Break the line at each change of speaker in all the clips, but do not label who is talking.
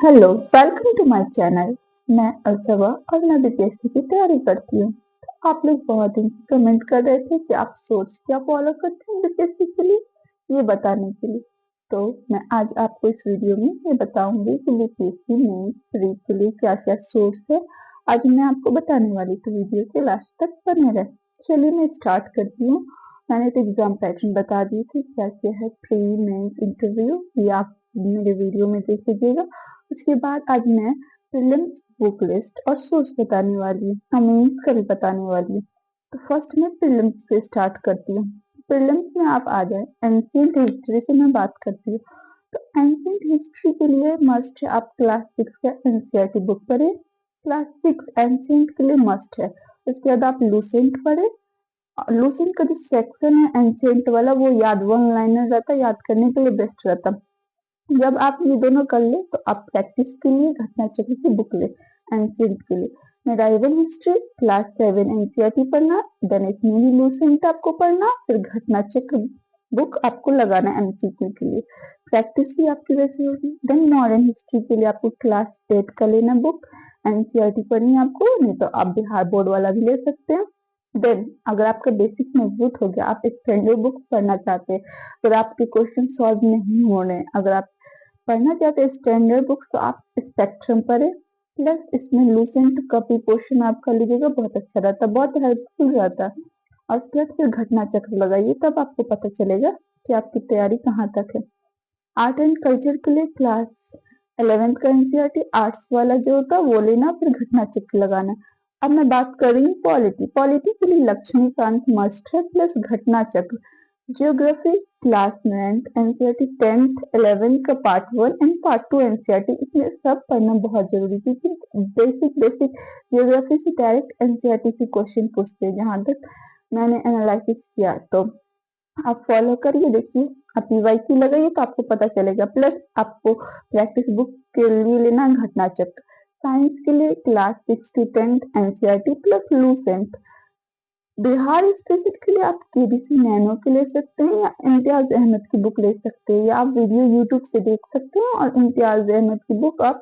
Hello, welcome to my channel. मैं अलसवा और मैं बीपीएससी की तैयारी करती हूँ। तो आप लोग बहुत दिन से कमेंट कर रहे थे कि आप सोर्स क्या फॉलो करते हैं बीपीएससी के लिए, ये बताने के लिए। तो मैं आज आपको इस वीडियो में ये बताऊंगी कि बीपीएससी मेंस प्री के लिए क्या क्या सोर्स है। आज मैं आपको बताने वाली, तो वीडियो के लास्ट तक बने रहे। चलिए मैं स्टार्ट करती हूँ। मैंने तो एग्जाम पैटर्न बता दिए थे क्या क्या है प्री मेंस इंटरव्यू, ये आप मेरे वीडियो में देख लीजिएगा। उसके बाद आज मैं प्रीलिम्स बुक लिस्ट और सोर्स बताने वाली हूँ, मेंस का भी बताने वाली हूँ। तो फर्स्ट मैं प्रीलिम्स से स्टार्ट करती हूँ। प्रीलिम्स में आप आ जाए, एंशिएंट हिस्ट्री से मैं बात करती हूँ। तो एंशिएंट हिस्ट्री के लिए मस्ट है आप क्लास 6 का एनसीईआरटी बुक पढ़े। क्लास 6 एंशिएंट के लिए मस्ट है। उसके बाद आप लूसेंट पढ़े। लूसेंट का जो सेक्शन है एंशिएंट वाला, वो याद वन लाइनर रहता है, याद करने के लिए बेस्ट रहता। जब आप ये दोनों कर ले तो आप प्रैक्टिस के लिए घटना चक्र की बुक ले, एंशिएंट के लिए मेडाइवल हिस्ट्री क्लास 7 एनसीईआरटी पढ़ना, देन इसमें ही लूसेंट आपको पढ़ना, फिर घटना चक्र बुक आपको लगाना एमसीक्यू के लिए। प्रैक्टिस भी आपकी वैसे होगी। देन मॉडर्न हिस्ट्री के लिए आपको क्लास 8 का लेना बुक, एनसीईआरटी पढ़नी है आपको, नहीं तो आप बिहार बोर्ड वाला भी ले सकते हैं। देन अगर आपका बेसिक मजबूत हो गया, आप स्टैंडर्ड बुक पढ़ना चाहते हैं, अगर आपके क्वेश्चन सॉल्व नहीं हो रहे, अगर आप पढ़ना चाहते हैं स्टैंडर्ड बुक्स, तो आप स्पेक्ट्रम पढ़े। प्लस इसमें लूसेंट का भी पोर्शन आप कर लीजिएगा, बहुत अच्छा रहता है, बहुत हेल्पफुल रहता है। और उसके बाद फिर घटना चक्र लगाइए, तब आपको पता चलेगा कि आपकी तैयारी कहाँ तक है। आर्ट एंड कल्चर के लिए क्लास 11th का एनसीईआरटी आर्ट्स वाला जो होता है वो लेना, फिर घटना चक्र लगाना। अब मैं बात कर रही हूँ पॉलिटी। पॉलिटी के लिए लक्ष्मीकांत मस्ट है प्लस घटना चक्र। Geography class 9th NCERT 10th 11th का पार्ट 1 एंड पार्ट 2 एनसीईआरटी, इसमें सब पढ़ना बहुत जरूरी है क्योंकि बेसिक बेसिक जियोग्राफी से डायरेक्ट एनसीईआरटी से क्वेश्चन पूछते हैं, जहां तक मैंने एनालिसिस किया। तो आप फॉलो करिए, देखिए आप पीवाईक्यू लगाइए तो आपको पता चलेगा। प्लस आपको प्रैक्टिस बुक के लिए लेना घटना चक्र। साइंस के लिए class 6 to 10th NCERT plus Lucent. Bihar special के लिए आप केबीसी नैनो के ले सकते हैं या इम्तियाज अहमद की बुक ले सकते हैं, या आप वीडियो यूट्यूब से देख सकते हैं और इम्तियाज अहमद की बुक आप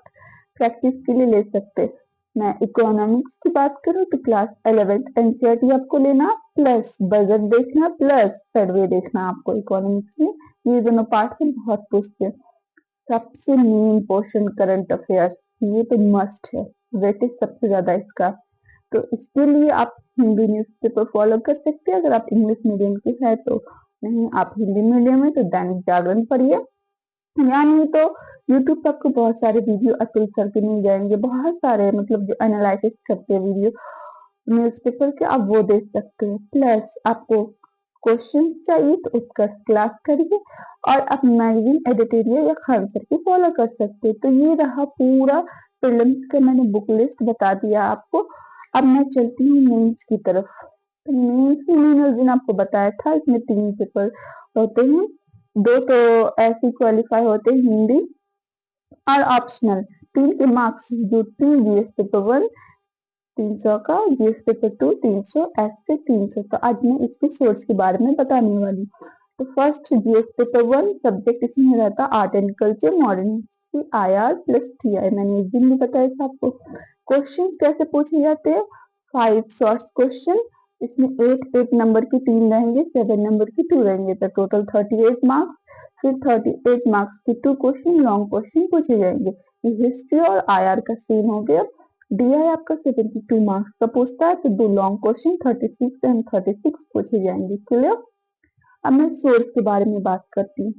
प्रैक्टिस के लिए ले सकते हैं। मैं इकोनॉमिक्स की बात करूं तो क्लास 11th एनसीईआरटी आपको लेना, प्लस बजट देखना, प्लस सर्वे देखना आपको इकोनॉमिक्स में। ये दोनों पार्ट से बहुत पूछते हैं। सबसे मेन पोर्शन करंट अफेयर्स, ये तो मस्ट है, वेटेज सबसे ज्यादा इसका। तो इसके लिए आप हिंदी न्यूज़पेपर फॉलो कर सकते हैं। अगर आप इंग्लिश मीडियम के हैं तो नहीं, आप हिंदी मीडियम में तो दैनिक जागरण पढ़िए, या नहीं तो यूट्यूब पर आपको बहुत सारे वीडियो अतुल सर के मिल जाएंगे, बहुत सारे मतलब जो एनालिसिस करते हैं वीडियो न्यूज़पेपर के, आप वो देख सकते हैं। प्लस आपको क्वेश्चन चाहिए तो उसका क्लास करिए, और आप मैगजीन एडिटोरियल या खान सर की फॉलो कर सकते हैं। तो ये रहा पूरा प्रीलिम्स का, मैंने बुक लिस्ट बता दिया आपको। अब मैं चलती हूँ मेंस की तरफ। तो मेंस में मैंने उस दिन आपको बताया था, इसमें 3 पेपर होते हैं, 2 तो ऐसे क्वालिफाई होते हैं हिंदी और ऑप्शनल। 3 के मार्क्स जो 3 जीएस पेपर 1 300 का, जीएस पेपर 2 300, ऐसे 300। तो आज मैं इसके सोर्स के बारे में बताने वाली हूँ। तो फर्स्ट जीएस पेपर 1 सब्जेक्ट इसमें रहता art and culture, modern history, IR plus TI. मैंने एक दिन भी बताया था आपको। क्वेश्चन कैसे पूछे जाते हैं, 5 शॉर्ट क्वेश्चन, इसमें 8 नंबर के 3 रहेंगे, 7 नंबर के 2 रहेंगे, तो टोटल 38 मार्क्स। फिर 38 मार्क्स के 2 क्वेश्चन लॉन्ग क्वेश्चन पूछे जाएंगे। ये हिस्ट्री और आईआर का सेम हो गया। डीआई आपका 72 मार्क्स का पूछता है, तो 2 लॉन्ग क्वेश्चन 36 एंड 36 पूछे जाएंगे। क्लियर। अब मैं सोर्स के बारे में बात करती हूँ।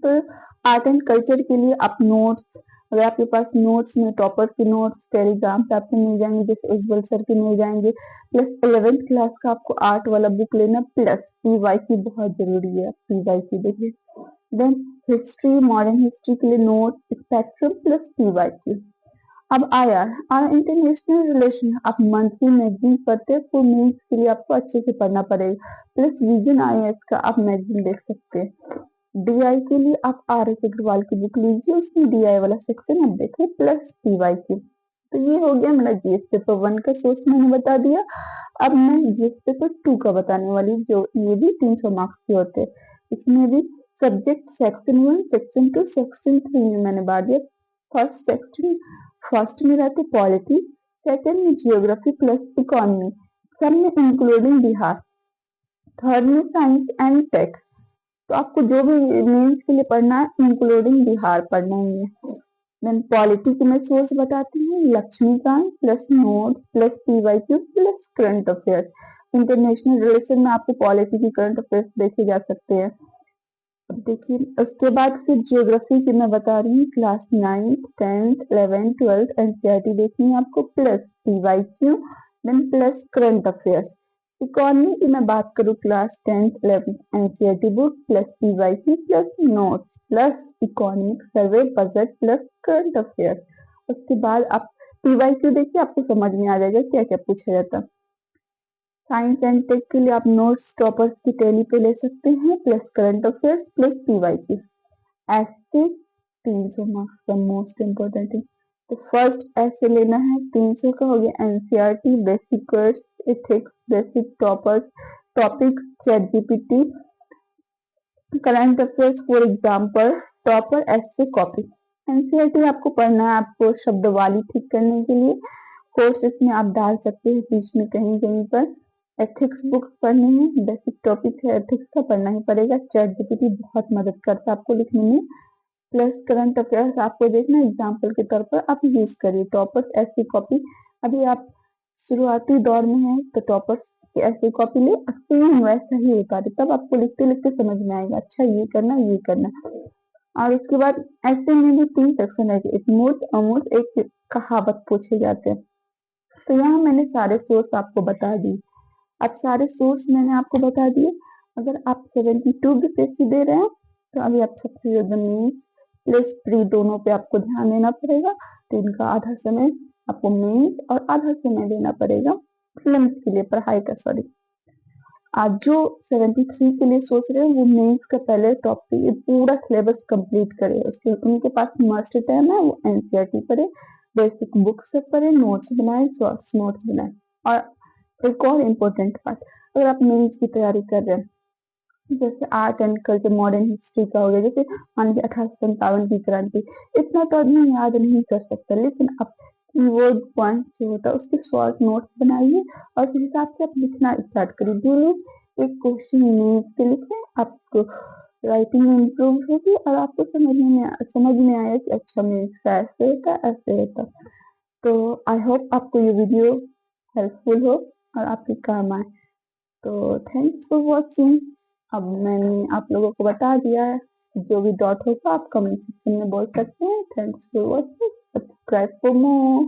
तो आर्ट एंड कल्चर के लिए आप नोट्स, अगर आपके पास नोट्स में टॉपर के नोट्स टेलीग्राम पे आपको मिल जाएंगे, जैसे उज्जवल सर के मिल जाएंगे। प्लस 11th क्लास का आपको आर्ट वाला बुक लेना, प्लस पीवाईक्यू बहुत जरूरी है, पीवाईक्यू देखिए। देन हिस्ट्री, मॉडर्न हिस्ट्री के लिए नोट, स्पेक्ट्रम प्लस पीवाईक्यू। अब आईआर आर इंटरनेशनल रिलेशन, आप मंथली मैगजीन पढ़ते हैं तो मेंस के लिए आपको अच्छे से पढ़ना पड़ेगा। प्लस विजन आईएएस का आप मैगजीन देख सकते हैं। डीआई के लिए आप आर एस अग्रवाल की बुक लीजिए, उसमें डीआई वाला सेक्शन आप देखें, प्लस पीवाईक्यू। तो ये हो गया मेरा जीएस पेपर 1 का सोर्स, मैंने बता दिया। अब मैं जीएस पेपर 2 का बताने वाली, जो ये भी 300 मार्क्स के होते हैं। इसमें भी सब्जेक्ट सेक्शन 1 सेक्शन 2 सेक्शन 3 में मैंने बांट दिया। फर्स्ट में रहते पॉलिटी, सेकंड में जियोग्राफी प्लस इकोनॉमी, सब में इंक्लूडिंग बिहार, थर्ड में साइंस एंड टेक। तो आपको जो भी मेंस के लिए पढ़ना है इंक्लूडिंग बिहार पढ़ना ही है। देन पॉलिटी की मैं सोर्स बताती हूँ, Laxmikanth plus notes plus PYQ plus current affairs. International relation में आपको पॉलिटी की करंट अफेयर्स देखे जा सकते हैं। अब देखिए उसके बाद फिर ज्योग्राफी की मैं बता रही हूँ, class 9th 10th 11th 12th NCERT देखनी है आपको plus PYQ then plus current affairs. Economy की मैं बात करूँ, class 10th 11th NCERT book plus PYQ plus notes plus economic survey budget plus current affairs. उसके बाद आप पीवाईक्यू देखिए, आपको समझ में आ जाएगा क्या क्या पूछा जाता है। साइंस एंड टेक के लिए आप नोट्स टॉपर्स की टैली पे ले सकते हैं plus current affairs plus PYQ. ऐसे 300 मार्क्स का मोस्ट इम्पोर्टेंट है। तो फर्स्ट ऐसे लेना है 300 का हो गया NCERT basic words ethics basic toppers topics chat GPT current affairs for example topper ऐसे कॉपी। एनसीईआरटी आपको पढ़ना है, आपको शब्दवाली ठीक करने के लिए कोर्स इसमें आप डाल सकते हैं बीच में कहीं कहीं पर। एथिक्स बुक्स पढ़नी है, बेसिक टॉपिक है एथिक्स का, पढ़ना ही पड़ेगा। चैट जीपीटी बहुत मदद करता है आपको लिखने में। प्लस करंट अफेयर्स आपको देखना एग्जाम्पल के तौर पर आप यूज करिए। टॉपर्स ऐसी कॉपी, अभी आप शुरुआती दौर में है तो टॉपर्स की ऐसी कॉपी ले, सेम वैसा ही होता है, तब आपको लिखते लिखते समझ में आएगा अच्छा ये करना ये करना। और उसके बाद ऐसे में भी 3 सेक्शन है, एक मूर्त अमूर्त एक कहावत पूछे जाते हैं। तो यहाँ मैंने सारे सोर्स आपको बता दिए। अब सारे सोर्स मैंने आपको बता दिए। अगर आप 72 बीपीएससी दे रहे हैं तो अभी आप सबसे ज्यादा मेंस प्लस प्री दोनों पे आपको ध्यान देना पड़ेगा। तो इनका आधा समय आपको मेंस और आधा समय देना पड़ेगा प्रीलिम्स के लिए पढ़ाई का। सॉरी, आज जो 73 के लिए सोच रहे हैं वो मेंस का पहले टॉपिक पूरा सिलेबस कंप्लीट करे, उसके उनके पास मस्ट टाइम है, वो एनसीईआरटी पढ़े, बेसिक बुक से पढ़े, नोट्स बनाए, शॉर्ट्स नोट्स बनाए। और एक और इम्पोर्टेंट बात, अगर आप मेंस की तैयारी कर रहे हैं, जैसे art and culture modern history का हो गया, जैसे मान लीजिए 1857 की क्रांति, इतना तो आदमी याद नहीं कर सकता, लेकिन आप कीवर्ड पॉइंट जो होता है उसके शॉर्ट नोट्स बनाइए और उस हिसाब से आप लिखना स्टार्ट करिए। जो लोग एक क्वेश्चन मेंस के लिखे आपको राइटिंग इम्प्रूव होगी और आपको समझ में आया कि अच्छा मेंस का ऐसे होता ऐसे होता। तो आई होप आपको ये वीडियो हेल्पफुल हो और आपके काम आए। तो थैंक्स फॉर वॉचिंग। अब मैंने आप लोगों को बता दिया है, जो भी डाउट होगा आप कमेंट सेक्शन में बोल सकते हैं। Thanks for watching, subscribe for more.